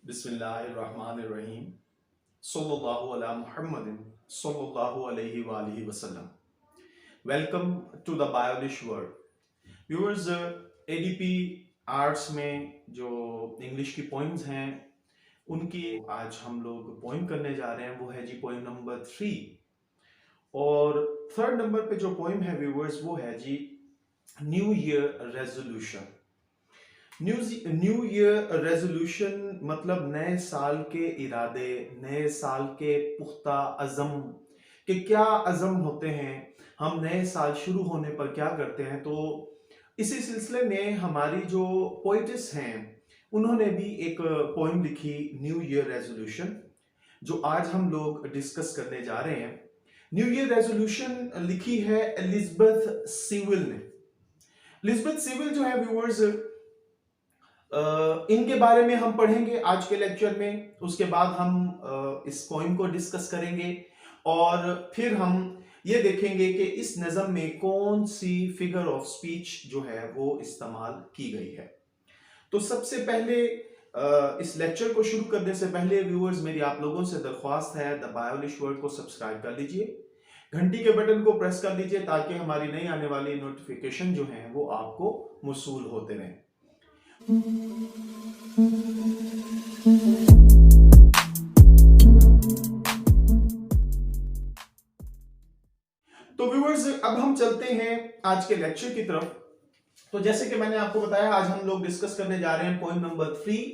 बिस्मिल्लाहिर्रहमानिर्रहीम सल्लल्लाहु अला मुहम्मदिन सल्लल्लाहु अलैहि वालिहि वसल्लम। Welcome to the Biolish world viewers. ADP arts में जो इंग्लिश की पोइम्स हैं उनकी आज हम लोग पोइम करने जा रहे हैं। वो है जी पोइम नंबर 3 और थर्ड नंबर पे जो पोइम है व्यूअर्स वो है जी new year resolution. New year resolution मतलब नए साल के इरादे, नए साल के पुख्ता अज़म कि क्या अज़म होते हैं, हम नए साल शुरू होने पर क्या करते हैं। तो इसी सिलसिले में हमारी जो पोइटिस हैं उन्होंने भी एक पोइम लिखी न्यू ईयर रेजोल्यूशन, जो आज हम लोग डिस्कस करने जा रहे हैं। न्यू ईयर रेजोल्यूशन लिखी है एलिजबेथ सीविल ने। एलिजबेथ सीविल जो है व्यूअर्स, इनके बारे में हम पढ़ेंगे आज के लेक्चर में। उसके बाद हम इस पोइम को डिस्कस करेंगे और फिर हम ये देखेंगे कि इस नज़म में कौन सी फिगर ऑफ स्पीच जो है वो इस्तेमाल की गई है। तो सबसे पहले इस लेक्चर को शुरू करने से पहले व्यूअर्स मेरी आप लोगों से दरख्वास्त है, द बायोलिश वर्ल्ड को सब्सक्राइब कर लीजिए, घंटी के बटन को प्रेस कर लीजिए ताकि हमारी नई आने वाली नोटिफिकेशन जो है वो आपको मौसूल होते रहें। तो व्यूअर्स अब हम चलते हैं आज के लेक्चर की तरफ। तो जैसे कि मैंने आपको बताया, आज हम लोग डिस्कस करने जा रहे हैं पॉइंट नंबर 3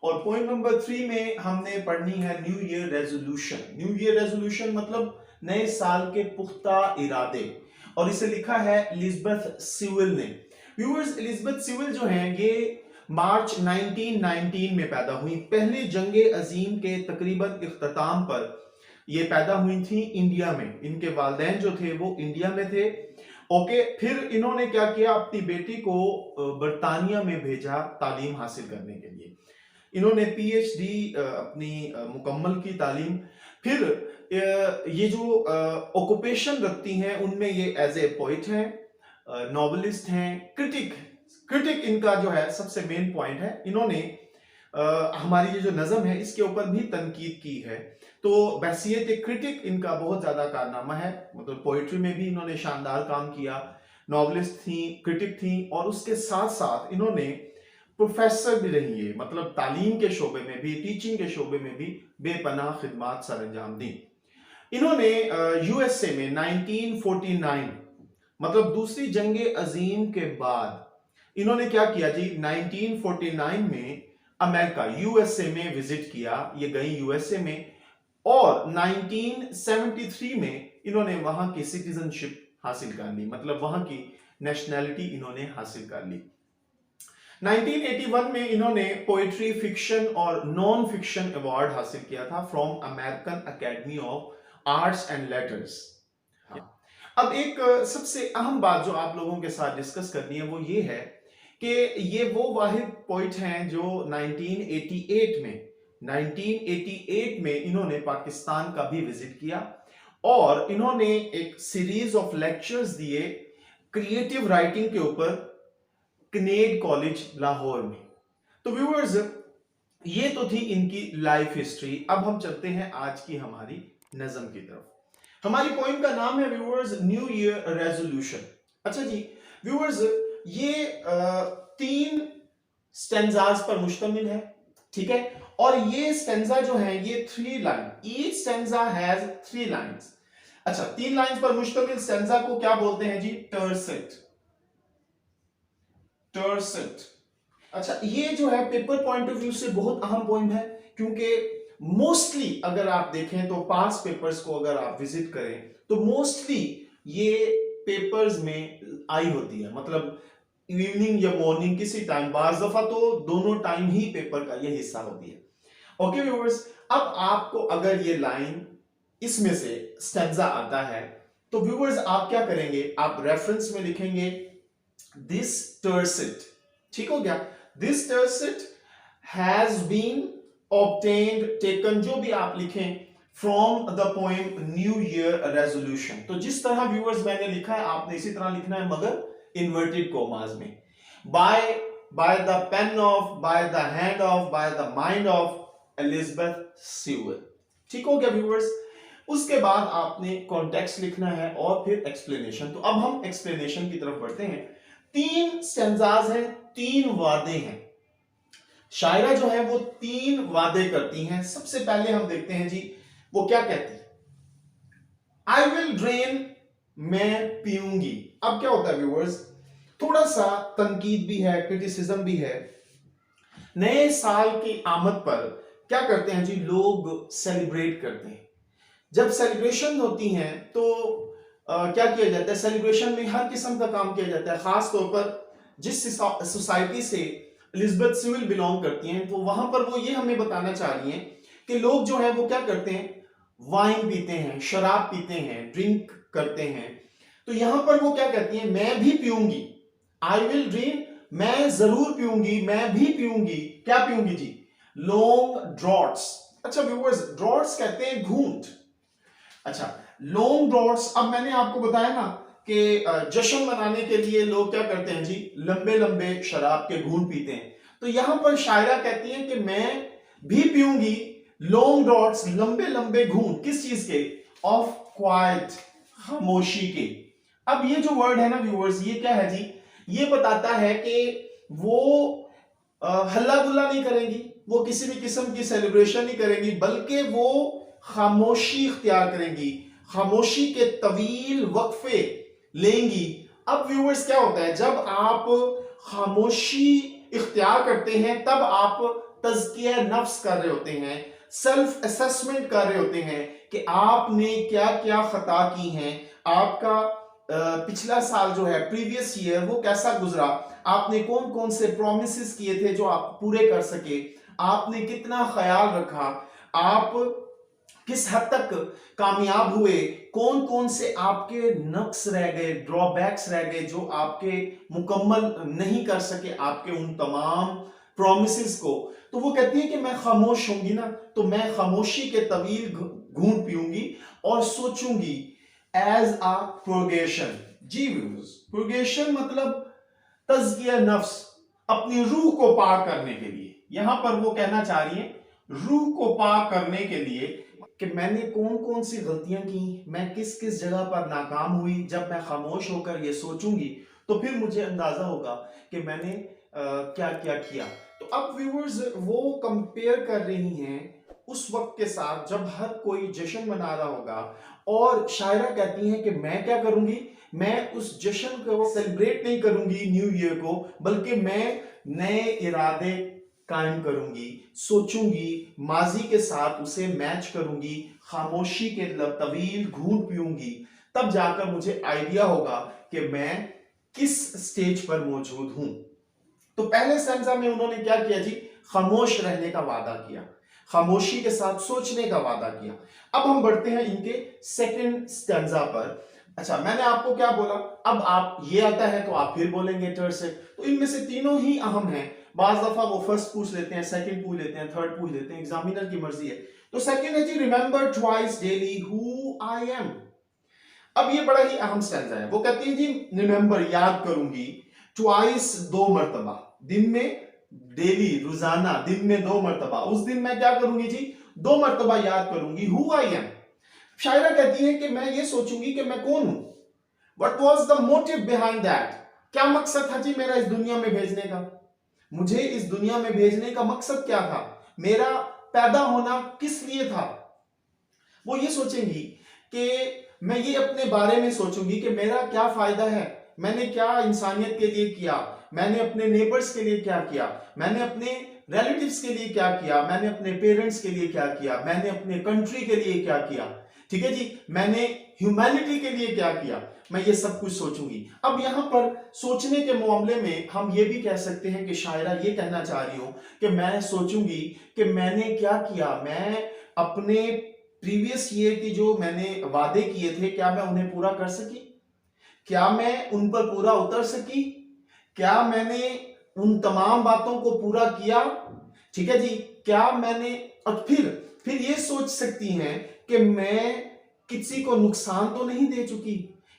और पॉइंट नंबर 3 में हमने पढ़नी है new year resolution. New year resolution मतलब नए साल के पुख्ता इरादे, और इसे लिखा है एलिजबेथ सीविल ने। व्यूअर्स एलिजबेथ सीविल जो हैं ये मार्च 1919 में पैदा हुई। पहले जंगे अजीम के तकरीबन इख्तिताम पर ये पैदा हुई थी इंडिया में। इनके वालिदैन जो थे वो इंडिया में थे। ओके, फिर इन्होंने क्या किया, अपनी बेटी को बर्तानिया में भेजा तालीम हासिल करने के लिए। इन्होंने पीएचडी अपनी मुकम्मल की तालीम। फिर ये जो ऑक्यूपेशन रखती हैं उनमें ये एज ए पोइट हैं, नॉवेलिस्ट हैं, क्रिटिक इनका जो है सबसे मेन पॉइंट है। इन्होंने हमारी ये जो नज़म है इसके ऊपर भी तनकीद की है। तो बहसियत क्रिटिक इनका बहुत ज्यादा कारनामा है, मतलब पोइट्री में भी इन्होंने शानदार काम किया, नॉवेलिस्ट थी, क्रिटिक थी, और उसके साथ साथ इन्होंने प्रोफेसर भी रही है, मतलब तालीम के शोबे में भी, टीचिंग के शोबे में भी बेपनाह खिदमात सर अंजाम दी। इन्होंने यूएसए में 1949 मतलब दूसरी जंगे अजीम के बाद इन्होंने क्या किया जी, 1949 में अमेरिका यूएसए में विजिट किया। ये गई यूएसए में और 1973 में इन्होंने वहां की सिटीजनशिप हासिल कर ली, मतलब वहां की नेशनैलिटी इन्होंने हासिल कर ली। 1981 में इन्होंने पोएट्री, फिक्शन और नॉन फिक्शन अवार्ड हासिल किया था from American academy of arts and letters. अब एक सबसे अहम बात जो आप लोगों के साथ डिस्कस करनी है वो ये है कि ये वो वाहिद पोइट हैं जो 1988 में इन्होंने पाकिस्तान का भी विजिट किया और इन्होंने एक सीरीज ऑफ लेक्चर्स दिए क्रिएटिव राइटिंग के ऊपर कनेड कॉलेज लाहौर में। तो व्यूअर्स ये तो थी इनकी लाइफ हिस्ट्री। अब हम चलते हैं आज की हमारी नज़म की तरफ। हमारी पोइम का नाम है व्यूअर्स न्यू ईयर रेजोल्यूशन। अच्छा जी व्यूअर्स, ये 3 स्टेंजाज पर मुश्तमिल है, ठीक है, और ये स्टेंजा जो है ये 3 line, each stanza has 3 lines. अच्छा, 3 लाइंस पर मुश्तमिल स्टेंजा को क्या बोलते हैं जी, टर्सेट। अच्छा, ये जो है पेपर पॉइंट ऑफ व्यू से बहुत अहम पोइम है, क्योंकि मोस्टली अगर आप देखें तो पास पेपर्स को अगर आप विजिट करें तो मोस्टली ये पेपर्स में आई होती है, मतलब इवनिंग या मॉर्निंग किसी टाइम, बाज़ दफा तो दोनों टाइम ही पेपर का ये हिस्सा होती है। ओके व्यूअर्स, अब आपको अगर ये लाइन इसमें से स्टेंजा आता है तो व्यूअर्स आप क्या करेंगे, आप रेफरेंस में लिखेंगे दिस टर्सेट, ठीक हो गया, this tercet has been obtained, taken, जो भी आप लिखें, from the poem new year resolution. तो जिस तरह व्यूअर्स मैंने लिखा है आपने इसी तरह लिखना है, मगर इन्वर्टेड कोमास में। By the pen of, by the hand of, by the mind of Elizabeth Sewell. ठीक हो गया व्यूअर्स। उसके बाद आपने कॉन्टेक्स्ट लिखना है और फिर एक्सप्लेनेशन। तो अब हम एक्सप्लेनेशन की तरफ बढ़ते हैं। 3 स्टैंजाज हैं, 3 वादे हैं। शायरा जो है वो 3 वादे करती हैं। सबसे पहले हम देखते हैं जी वो क्या कहती है। आई विल ड्रेन, मैं पीऊंगी। अब क्या होता है व्यूअर्स, थोड़ा सा तनकीद भी है, क्रिटिसिज्म भी है। नए साल की आमद पर क्या करते हैं जी, लोग सेलिब्रेट करते हैं। जब सेलिब्रेशन होती हैं तो क्या किया जाता है, सेलिब्रेशन में हर किस्म का काम किया जाता है। खास तौर पर जिस सोसाइटी से एलिजाबेथ स्यूअल बिलोंग करती हैं, तो वहां पर वो ये हमें बताना चाह रही हैं कि लोग जो है वो क्या करते हैं, वाइन पीते हैं, शराब पीते हैं, ड्रिंक करते हैं। तो यहां पर वो क्या कहती हैं, मैं भी पीऊंगी। आई विल ड्रिंक, मैं जरूर पीऊंगी, मैं भी पीऊंगी। क्या पीऊंगी जी, लॉन्ग ड्रॉट्स। अच्छा व्यूअर्स, ड्रॉट्स कहते हैं घूंट। अच्छा, लॉन्ग ड्रॉट्स। अब मैंने आपको बताया ना कि जश्न मनाने के लिए लोग क्या करते हैं जी, लंबे लंबे शराब के घूंट पीते हैं। तो यहां पर शायरा कहती है कि मैं भी पीऊंगी लॉन्ग ड्रॉट्स, लंबे लंबे घूंट। किस चीज के, ऑफ क्वाइट, खामोशी के। अब ये जो वर्ड है ना व्यूअर्स, ये क्या है जी, ये बताता है कि वो हल्ला गुल्ला नहीं करेंगी, वो किसी भी किस्म की सेलिब्रेशन नहीं करेंगी, बल्कि वो खामोशी इख्तियार करेंगी, खामोशी के तवील वक्फे लेंगी। अब व्यूअर्स क्या होता है, जब आप खामोशी इख्तियार करते हैं तब आप तज़किया नफ्स कर रहे होते हैं, सेल्फ असेसमेंट कर रहे होते हैं कि आपने क्या क्या खता की हैं, आपका पिछला साल जो है, प्रीवियस ईयर, वो कैसा गुजरा, आपने कौन कौन से प्रोमिसेस किए थे जो आप पूरे कर सके, आपने कितना ख्याल रखा, आप किस हद तक कामयाब हुए, कौन कौन से आपके नक्स रह गए, ड्रॉबैक्स रह गए जो आपके मुकम्मल नहीं कर सके आपके उन तमाम प्रोमिसेस को। तो वो कहती है कि मैं खामोश होंगी ना, तो मैं खामोशी के तवील घूंट पीऊंगी और सोचूंगी एज आ प्रोगेशन। जी व्यूअर्स, प्रोगेशन मतलब तज़किया नफ्स, अपनी रूह को पाक करने के लिए। यहां पर वो कहना चाह रही है रूह को पाक करने के लिए कि मैंने कौन कौन सी गलतियां की, मैं किस किस जगह पर नाकाम हुई। जब मैं खामोश होकर ये सोचूंगी तो फिर मुझे अंदाजा होगा कि मैंने क्या क्या किया। तो अब व्यूअर्स वो कंपेयर कर रही हैं उस वक्त के साथ जब हर कोई जश्न मना रहा होगा, और शायरा कहती हैं कि मैं क्या करूंगी, मैं उस जश्न को सेलिब्रेट नहीं करूंगी न्यू ईयर को, बल्कि मैं नए इरादे कायम करूंगी, सोचूंगी, माजी के साथ उसे मैच करूंगी, खामोशी के तवील घूंट पीऊंगी। तब जाकर मुझे आइडिया होगा कि मैं किस स्टेज पर मौजूद हूं। तो पहले स्टैंजा में उन्होंने क्या किया जी, खामोश रहने का वादा किया, खामोशी के साथ सोचने का वादा किया। अब हम बढ़ते हैं इनके सेकंड स्टैंजा पर। अच्छा, मैंने आपको क्या बोला, अब आप ये आता है तो आप फिर बोलेंगे टर्ड से। तो इनमें से तीनों ही अहम हैं। बाज दफा वो फर्स्ट पूछ लेते हैं, सेकंड पूछ लेते हैं, थर्ड पूछ लेते हैं, एग्जामिनर की मर्जी है। तो सेकंड है जी, remember twice daily who I am. अब ये बड़ा ही अहम स्टैंजा है। वो कहती है जी, रिमेंबर, याद करूंगी, ट्वाइस, 2 मरतबा, दिन में, डेली, रोजाना, दिन में 2 मरतबा। उस दिन मैं क्या करूंगी जी, 2 मरतबा याद करूंगी हु आई एम। शायरा कहती है कि मैं ये सोचूंगी कि मैं कौन हूं। What was the motive behind that, क्या मकसद था जी मेरा इस दुनिया में भेजने का, मुझे इस दुनिया में भेजने का मकसद क्या था, मेरा पैदा होना किस लिए था। वो ये सोचेंगी कि मैं ये अपने बारे में सोचूंगी कि मेरा क्या फायदा है, मैंने क्या इंसानियत के लिए किया, मैंने अपने नेबर्स के लिए क्या किया, मैंने अपने रिलेटिव्स के लिए क्या किया, मैंने अपने पेरेंट्स के लिए क्या किया, मैंने अपने कंट्री के लिए क्या किया, ठीक है जी, मैंने ह्यूमैनिटी के लिए क्या किया। मैं ये सब कुछ सोचूंगी। अब यहां पर सोचने के मामले में हम ये भी कह सकते हैं कि शायरा ये कहना चाह रही हूं कि मैं सोचूंगी कि मैंने क्या किया, मैं अपने प्रीवियस ईयर की जो मैंने वादे किए थे, क्या मैं उन्हें पूरा कर सकी, क्या मैं उन पर पूरा उतर सकी, क्या मैंने उन तमाम बातों को पूरा किया, ठीक है जी, क्या मैंने, और फिर ये सोच सकती हैं कि मैं किसी को नुकसान तो नहीं दे चुकी,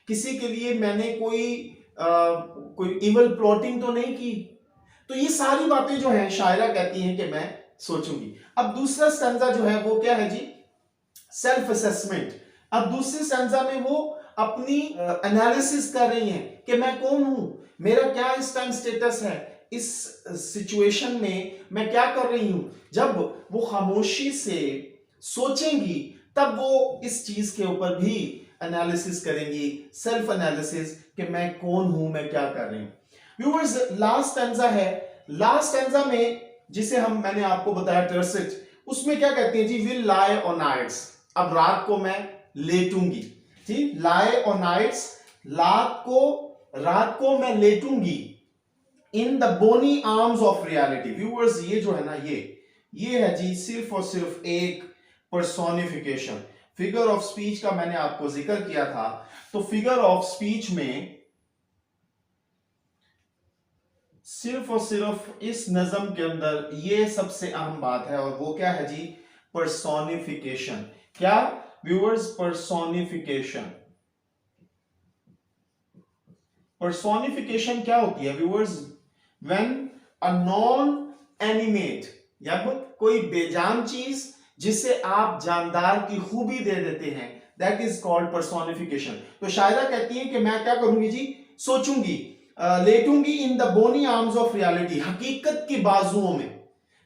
किसी के लिए मैंने कोई इवल प्लॉटिंग तो नहीं की। तो ये सारी बातें जो हैं शायरा कहती हैं कि मैं सोचूंगी। अब दूसरा स्टैंजा जो है वो क्या है जी, सेल्फ असेसमेंट। अब दूसरे स्टैंजा में वो अपनी एनालिसिस कर रही हैं कि मैं कौन हूं, मेरा क्या इस टाइम स्टेटस है, इस सिचुएशन में मैं क्या कर रही हूं। जब वो खामोशी से सोचेंगी तब वो इस चीज के ऊपर भी एनालिसिस करेंगी, सेल्फ एनालिसिस कि मैं कौन हूं, मैं क्या कर रही हूं। व्यूअर्स, लास्ट स्टैंजा है, लास्ट स्टैंजा में जिसे मैंने आपको बताया टर्सिट, उसमें क्या कहती है जी, विल लाई ऑन नाइट्स। अब रात को मैं लेटूंगी जी, लाई ऑन नाइट्स, रात को मैं लेटूंगी in the bony arms of reality. Viewers, ये जो है ना, ये है जी सिर्फ और सिर्फ एक पर्सोनिफिकेशन। फिगर ऑफ स्पीच का मैंने आपको जिक्र किया था, तो फिगर ऑफ स्पीच में सिर्फ और सिर्फ इस नज्म के अंदर ये सबसे अहम बात है, और वो क्या है जी, पर्सोनिफिकेशन। क्या व्यूअर्स, पर्सोनिफिकेशन। पर्सोनिफिकेशन क्या होती है viewers, when a non animate, या कोई बेजान चीज जिसे आप जानदार की खूबी दे देते हैं, दैट इज कॉल्ड पर्सोनिफिकेशन। तो शायरा कहती है कि मैं क्या करूंगी जी, सोचूंगी, लेटूंगी in the bony arms of reality, हकीकत की बाजुओं में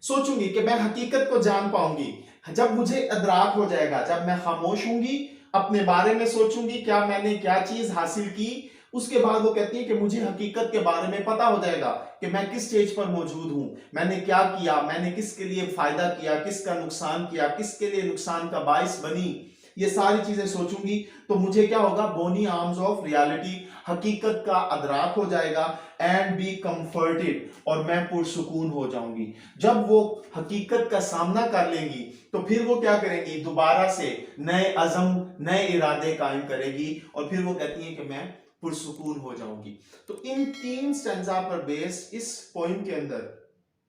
सोचूंगी कि मैं हकीकत को जान पाऊंगी। जब मुझे अदराक हो जाएगा, जब मैं खामोश होंगी, अपने बारे में सोचूंगी क्या मैंने क्या चीज हासिल की, उसके बाद वो कहती है कि मुझे हकीकत के बारे में पता हो जाएगा कि मैं किस स्टेज पर मौजूद हूं, मैंने क्या किया, मैंने किसके लिए फायदा किया, किसका नुकसान किया, किसके लिए नुकसान का बाइस बनी। ये सारी चीजें सोचूंगी तो मुझे क्या होगा, बोनी आर्म्स ऑफ रियलिटी, हकीकत का अदराक हो जाएगा, एंड बी कंफर्टेड, और मैं पुरसुकून हो जाऊंगी। जब वो हकीकत का सामना कर लेंगी तो फिर वो क्या करेंगी, दोबारा से नए अज़म, नए इरादे कायम करेगी, और फिर वो कहती है कि मैं पुरसुकून हो जाऊंगी। तो इन तीन स्टैंजा पर बेस्ड इस पोएम के अंदर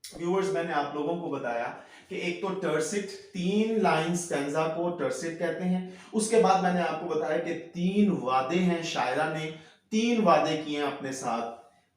व्यूअर्स मैंने आप लोगों को बताया कि एक तो टर्सिट, 3 लाइन स्टैंजा को टर्सिट कहते हैं। उसके बाद मैंने आपको बताया कि 3 वादे हैं, शायरा ने 3 वादे किए हैं अपने साथ,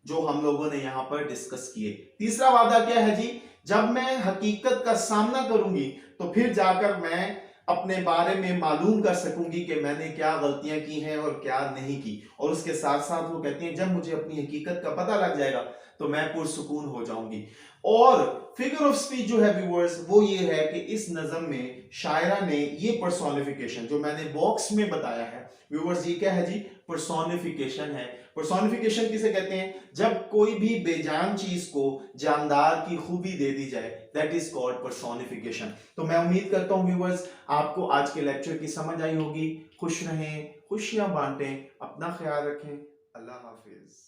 जो हम लोगों ने यहां पर डिस्कस किए। तीसरा वादा क्या है जी, जब मैं हकीकत का सामना करूंगी तो फिर जाकर मैं अपने बारे में मालूम कर सकूंगी कि मैंने क्या गलतियां की हैं और क्या नहीं की। और उसके साथ साथ वो कहती हैं जब मुझे अपनी हकीकत का पता लग जाएगा तो मैं पुरसुकून हो जाऊंगी। और फिगर ऑफ स्पीच जो है व्यूअर्स, वो ये है कि इस नज़म में शायरा ने ये पर्सोनिफिकेशन जो मैंने बॉक्स में बताया है व्यूअर्स, ये क्या है जी, पर्सोनिफिकेशन है। पर्सोनिफिकेशन किसे कहते हैं, जब कोई भी बेजान चीज को जानदार की खूबी दे दी जाए, दैट इज कॉल्ड पर्सोनिफिकेशन। तो मैं उम्मीद करता हूं व्यूअर्स आपको आज के लेक्चर की समझ आई होगी। खुश रहें, खुशियां बांटें, अपना ख्याल रखें। अल्लाह हाफिज।